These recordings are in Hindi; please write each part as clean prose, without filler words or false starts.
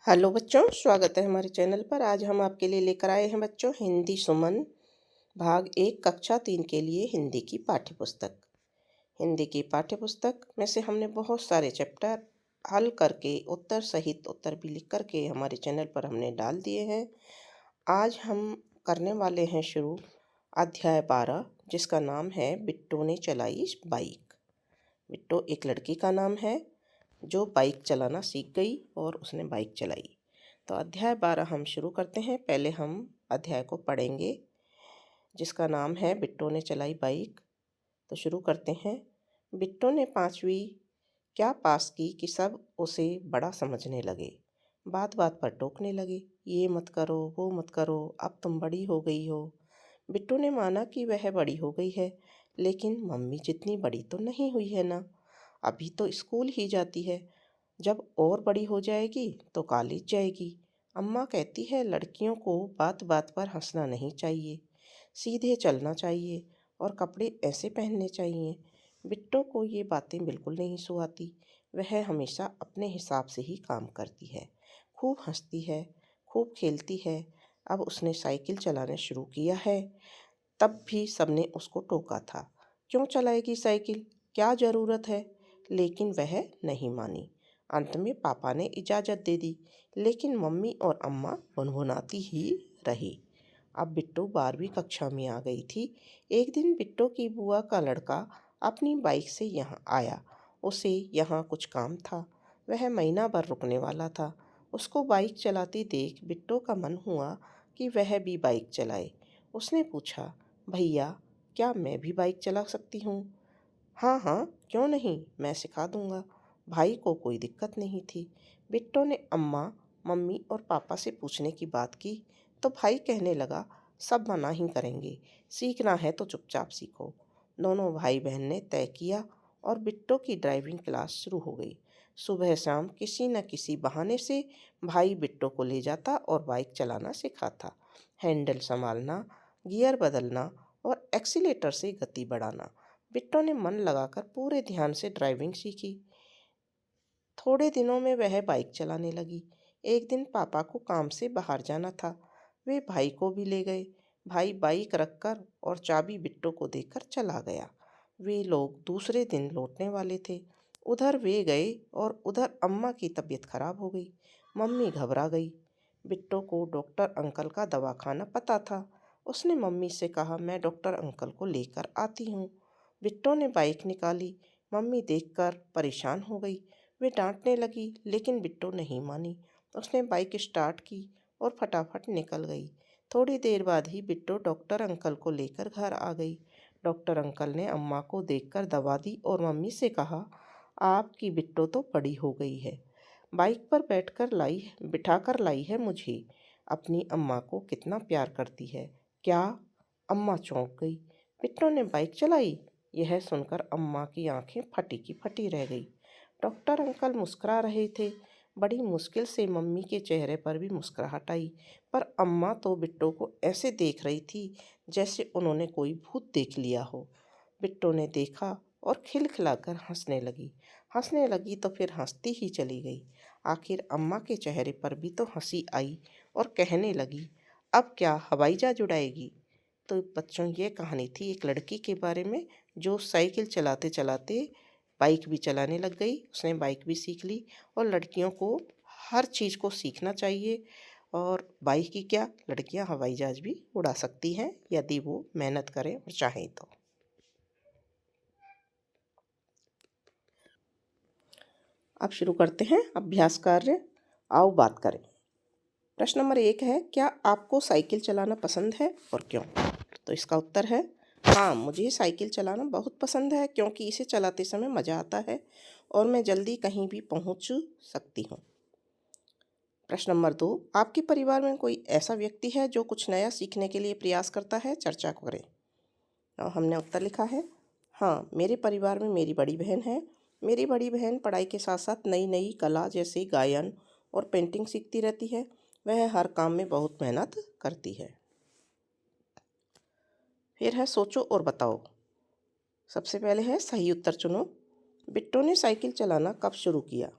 हेलो बच्चों, स्वागत है हमारे चैनल पर। आज हम आपके लिए लेकर आए हैं बच्चों हिंदी सुमन भाग 1 कक्षा 3 के लिए हिंदी की पाठ्यपुस्तक। हिंदी की पाठ्यपुस्तक में से हमने बहुत सारे चैप्टर हल करके उत्तर सहित उत्तर भी लिख करके हमारे चैनल पर हमने डाल दिए हैं। आज हम करने वाले हैं शुरू अध्याय 12, जिसका नाम है बिट्टू ने चलाई बाइक। बिट्टू एक लड़की का नाम है जो बाइक चलाना सीख गई और उसने बाइक चलाई। तो अध्याय 12 हम शुरू करते हैं। पहले हम अध्याय को पढ़ेंगे जिसका नाम है बिट्टू ने चलाई बाइक। तो शुरू करते हैं। बिट्टू ने 5वीं क्या पास की कि सब उसे बड़ा समझने लगे। बात बात पर टोकने लगे, ये मत करो, वो मत करो, अब तुम बड़ी हो गई हो। बिट्टू ने माना कि वह बड़ी हो गई है, लेकिन मम्मी जितनी बड़ी तो नहीं हुई है ना। अभी तो स्कूल ही जाती है, जब और बड़ी हो जाएगी तो कॉलेज जाएगी। अम्मा कहती है लड़कियों को बात बात पर हंसना नहीं चाहिए, सीधे चलना चाहिए और कपड़े ऐसे पहनने चाहिए। बिट्टू को ये बातें बिल्कुल नहीं सुहाती। वह हमेशा अपने हिसाब से ही काम करती है, खूब हंसती है, खूब खेलती है। अब उसने साइकिल चलाना शुरू किया है। तब भी सबने उसको टोका था, क्यों चलाएगी साइकिल, क्या ज़रूरत है। लेकिन वह नहीं मानी। अंत में पापा ने इजाज़त दे दी, लेकिन मम्मी और अम्मा भुनभुनाती ही रही। अब बिट्टू 12वीं कक्षा में आ गई थी। एक दिन बिट्टू की बुआ का लड़का अपनी बाइक से यहाँ आया। उसे यहाँ कुछ काम था, वह महीना भर रुकने वाला था। उसको बाइक चलाती देख बिट्टू का मन हुआ कि वह भी बाइक चलाए। उसने पूछा, भैया क्या मैं भी बाइक चला सकती हूँ? हाँ हाँ, क्यों नहीं, मैं सिखा दूँगा। भाई को कोई दिक्कत नहीं थी। बिट्टू ने अम्मा, मम्मी और पापा से पूछने की बात की तो भाई कहने लगा, सब मना ही करेंगे, सीखना है तो चुपचाप सीखो। दोनों भाई बहन ने तय किया और बिट्टू की ड्राइविंग क्लास शुरू हो गई। सुबह शाम किसी न किसी बहाने से भाई बिट्टू को ले जाता और बाइक चलाना सिखाता। हैंडल संभालना, गियर बदलना और एक्सीलेटर से गति बढ़ाना। बिट्टू ने मन लगाकर पूरे ध्यान से ड्राइविंग सीखी। थोड़े दिनों में वह बाइक चलाने लगी। एक दिन पापा को काम से बाहर जाना था, वे भाई को भी ले गए। भाई बाइक रखकर और चाबी बिट्टू को देकर चला गया। वे लोग दूसरे दिन लौटने वाले थे। उधर वे गए और उधर अम्मा की तबीयत खराब हो गई। मम्मी घबरा गई। बिट्टू को डॉक्टर अंकल का दवाखाना पता था। उसने मम्मी से कहा, मैं डॉक्टर अंकल को लेकर आती हूँ। बिट्टू ने बाइक निकाली। मम्मी देखकर परेशान हो गई। वे डांटने लगी, लेकिन बिट्टू नहीं मानी। उसने बाइक स्टार्ट की और फटाफट निकल गई। थोड़ी देर बाद ही बिट्टू डॉक्टर अंकल को लेकर घर आ गई। डॉक्टर अंकल ने अम्मा को देखकर दवा दी और मम्मी से कहा, आपकी बिट्टू तो बड़ी हो गई है, बाइक पर बिठाकर लाई है मुझे। अपनी अम्मा को कितना प्यार करती है। क्या? अम्मा चौंक गई। बिट्टू ने बाइक चलाई? यह सुनकर अम्मा की आंखें फटी की फटी रह गई। डॉक्टर अंकल मुस्कुरा रहे थे। बड़ी मुश्किल से मम्मी के चेहरे पर भी मुस्कुराहट आई, पर अम्मा तो बिट्टू को ऐसे देख रही थी जैसे उन्होंने कोई भूत देख लिया हो। बिट्टू ने देखा और खिलखिलाकर हंसने लगी तो फिर हंसती ही चली गई। आखिर अम्मा के चेहरे पर भी तो हंसी आई और कहने लगी, अब क्या हवाई जहाज उड़ाएगी? तो बच्चों, ये कहानी थी एक लड़की के बारे में जो साइकिल चलाते चलाते बाइक भी चलाने लग गई। उसने बाइक भी सीख ली। और लड़कियों को हर चीज़ को सीखना चाहिए। और बाइक की क्या, लड़कियां हवाई जहाज भी उड़ा सकती हैं यदि वो मेहनत करें और चाहें तो। अब शुरू करते हैं अभ्यास कार्य। आओ बात करें। प्रश्न नंबर 1 है, क्या आपको साइकिल चलाना पसंद है और क्यों? तो इसका उत्तर है हाँ, मुझे साइकिल चलाना बहुत पसंद है, क्योंकि इसे चलाते समय मज़ा आता है और मैं जल्दी कहीं भी पहुंच सकती हूँ। प्रश्न नंबर 2, आपके परिवार में कोई ऐसा व्यक्ति है जो कुछ नया सीखने के लिए प्रयास करता है? चर्चा करें। और हमने उत्तर लिखा है हाँ, मेरे परिवार में मेरी बड़ी बहन है। मेरी बड़ी बहन पढ़ाई के साथ साथ नई नई कला जैसे गायन और पेंटिंग सीखती रहती है। वह हर काम में बहुत मेहनत करती है। फिर है सोचो और बताओ। सबसे पहले है सही उत्तर चुनो। बिट्टू ने साइकिल चलाना कब शुरू किया?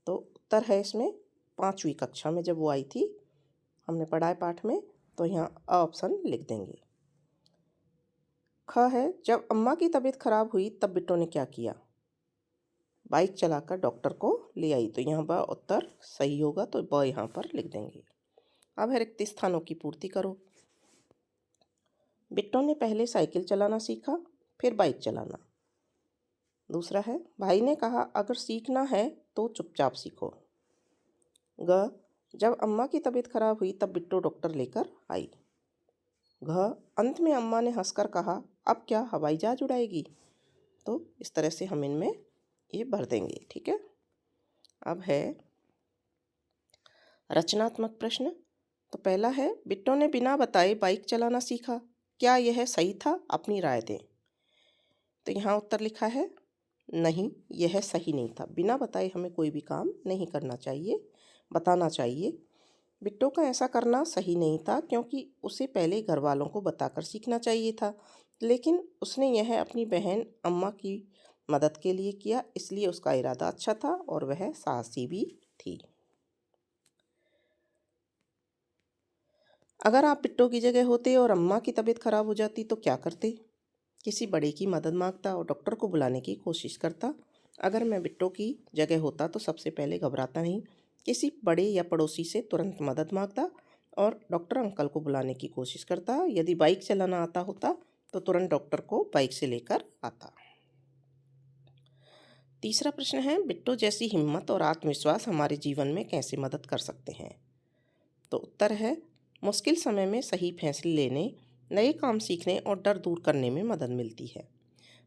तो उत्तर है इसमें 5वीं कक्षा में जब वो आई थी, हमने पढ़ा है पाठ में, तो यहाँ अ ऑप्शन लिख देंगे। ख है, जब अम्मा की तबीयत खराब हुई तब बिट्टू ने क्या किया? बाइक चलाकर डॉक्टर को ले आई। तो यहाँ पर उत्तर सही होगा, तो ब यहाँ पर लिख देंगे। अब है रिक्त स्थानों की पूर्ति करो। बिट्टू ने पहले साइकिल चलाना सीखा, फिर बाइक चलाना। दूसरा है, भाई ने कहा अगर सीखना है तो चुपचाप सीखो। ग, जब अम्मा की तबीयत खराब हुई तब बिट्टू डॉक्टर लेकर आई। घ, अंत में अम्मा ने हंसकर कहा अब क्या हवाई जहाज उड़ाएगी? तो इस तरह से हम इनमें ये भर देंगे। ठीक है। अब है रचनात्मक प्रश्न। तो पहला है, बिट्टू ने बिना बताए बाइक चलाना सीखा, क्या यह सही था? अपनी राय दें। तो यहाँ उत्तर लिखा है नहीं, यह सही नहीं था। बिना बताए हमें कोई भी काम नहीं करना चाहिए, बताना चाहिए। बिट्टू का ऐसा करना सही नहीं था क्योंकि उसे पहले घर वालों को बताकर सीखना चाहिए था, लेकिन उसने यह अपनी बहन अम्मा की मदद के लिए किया, इसलिए उसका इरादा अच्छा था और वह साहसी भी थी। अगर आप बिट्टू की जगह होते और अम्मा की तबीयत खराब हो जाती तो क्या करते? किसी बड़े की मदद मांगता और डॉक्टर को बुलाने की कोशिश करता। अगर मैं बिट्टू की जगह होता तो सबसे पहले घबराता नहीं, किसी बड़े या पड़ोसी से तुरंत मदद मांगता और डॉक्टर अंकल को बुलाने की कोशिश करता। यदि बाइक चलाना आता होता तो तुरंत डॉक्टर को बाइक से लेकर आता। तीसरा प्रश्न है, बिट्टू जैसी हिम्मत और आत्मविश्वास हमारे जीवन में कैसे मदद कर सकते हैं? तो उत्तर है, मुश्किल समय में सही फैसले लेने, नए काम सीखने और डर दूर करने में मदद मिलती है।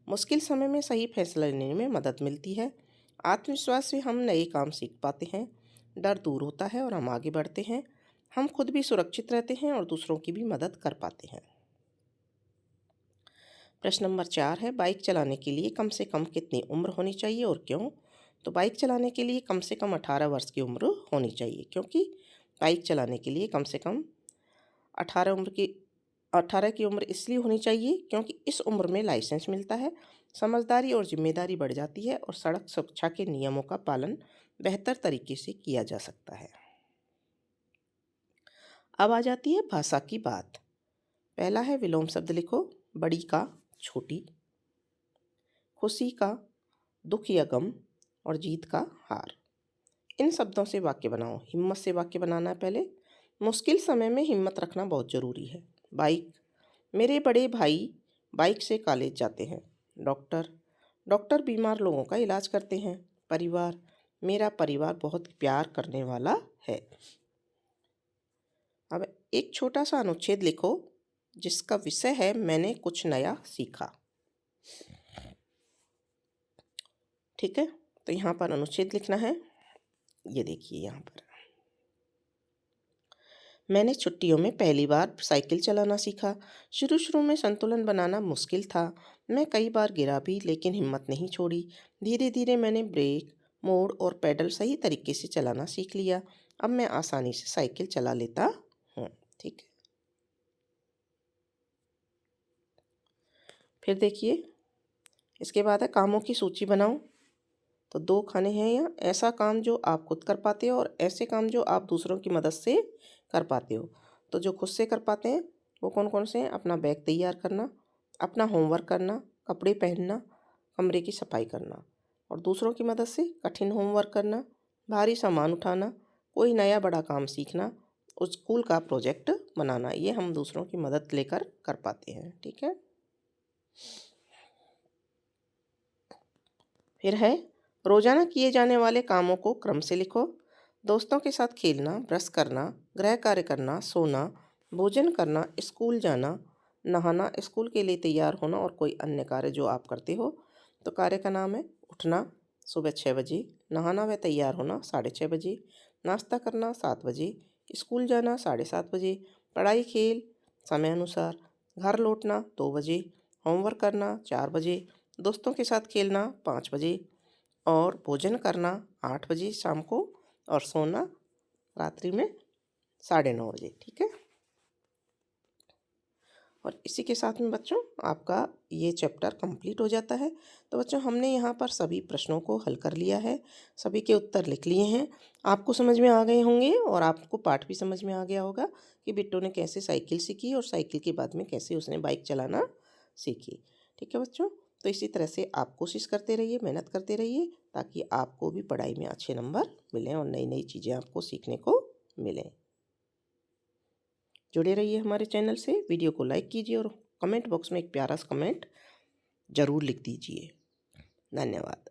मुश्किल समय में सही फैसला लेने में मदद मिलती है। आत्मविश्वास से हम नए काम सीख पाते हैं, डर दूर होता है और हम आगे बढ़ते हैं। हम खुद भी सुरक्षित रहते हैं और दूसरों की भी मदद कर पाते हैं। प्रश्न नंबर 4 है, बाइक चलाने के लिए कम से कम कितनी उम्र होनी चाहिए और क्यों? तो बाइक चलाने के लिए कम से कम 18 वर्ष की उम्र होनी चाहिए, क्योंकि बाइक चलाने के लिए कम से कम 18 की उम्र इसलिए होनी चाहिए क्योंकि इस उम्र में लाइसेंस मिलता है, समझदारी और जिम्मेदारी बढ़ जाती है और सड़क सुरक्षा के नियमों का पालन बेहतर तरीके से किया जा सकता है। अब आ जाती है भाषा की बात। पहला है, विलोम शब्द लिखो। बड़ी का छोटी, खुशी का दुख या गम और जीत का हार। इन शब्दों से वाक्य बनाओ। हिम्मत से वाक्य बनाना है पहले। मुश्किल समय में हिम्मत रखना बहुत ज़रूरी है। बाइक, मेरे बड़े भाई बाइक से कॉलेज जाते हैं। डॉक्टर, डॉक्टर बीमार लोगों का इलाज करते हैं। परिवार, मेरा परिवार बहुत प्यार करने वाला है। अब एक छोटा सा अनुच्छेद लिखो जिसका विषय है मैंने कुछ नया सीखा। ठीक है, तो यहाँ पर अनुच्छेद लिखना है। ये देखिए यहाँ पर, मैंने छुट्टियों में पहली बार साइकिल चलाना सीखा। शुरू शुरू में संतुलन बनाना मुश्किल था। मैं कई बार गिरा भी, लेकिन हिम्मत नहीं छोड़ी। धीरे धीरे मैंने ब्रेक, मोड़ और पैडल सही तरीके से चलाना सीख लिया। अब मैं आसानी से साइकिल चला लेता हूँ। ठीक है, फिर देखिए इसके बाद है, कामों की सूची बनाओ। तो 2 खाने हैं यहाँ, ऐसा काम जो आप खुद कर पाते हो और ऐसे काम जो आप दूसरों की मदद से कर पाते हो। तो जो खुद से कर पाते हैं वो कौन कौन से हैं? अपना बैग तैयार करना, अपना होमवर्क करना, कपड़े पहनना, कमरे की सफाई करना। और दूसरों की मदद से कठिन होमवर्क करना, भारी सामान उठाना, कोई नया बड़ा काम सीखना, उस स्कूल का प्रोजेक्ट बनाना। ये हम दूसरों की मदद लेकर कर पाते हैं। ठीक है, फिर है, रोजाना किए जाने वाले कामों को क्रम से लिखो। दोस्तों के साथ खेलना, ब्रश करना, गृह कार्य करना, सोना, भोजन करना, स्कूल जाना, नहाना, स्कूल के लिए तैयार होना और कोई अन्य कार्य जो आप करते हो। तो कार्य का नाम है, उठना सुबह 6 बजे, नहाना व तैयार होना 6:30 बजे, नाश्ता करना 7 बजे, स्कूल जाना 7:30 बजे, पढ़ाई खेल समय अनुसार, घर लौटना 2 बजे, होमवर्क करना 4 बजे, दोस्तों के साथ खेलना 5 बजे और भोजन करना 8 बजे शाम को और सोना रात्रि में 9:30 बजे। ठीक है, और इसी के साथ में बच्चों आपका ये चैप्टर कंप्लीट हो जाता है। तो बच्चों हमने यहाँ पर सभी प्रश्नों को हल कर लिया है, सभी के उत्तर लिख लिए हैं। आपको समझ में आ गए होंगे और आपको पाठ भी समझ में आ गया होगा कि बिट्टू ने कैसे साइकिल सीखी और साइकिल के बाद में कैसे उसने बाइक चलाना सीखी। ठीक है बच्चों, तो इसी तरह से आप कोशिश करते रहिए, मेहनत करते रहिए, ताकि आपको भी पढ़ाई में अच्छे नंबर मिलें और नई नई चीज़ें आपको सीखने को मिलें। जुड़े रहिए हमारे चैनल से, वीडियो को लाइक कीजिए और कमेंट बॉक्स में एक प्यारा सा कमेंट ज़रूर लिख दीजिए। धन्यवाद।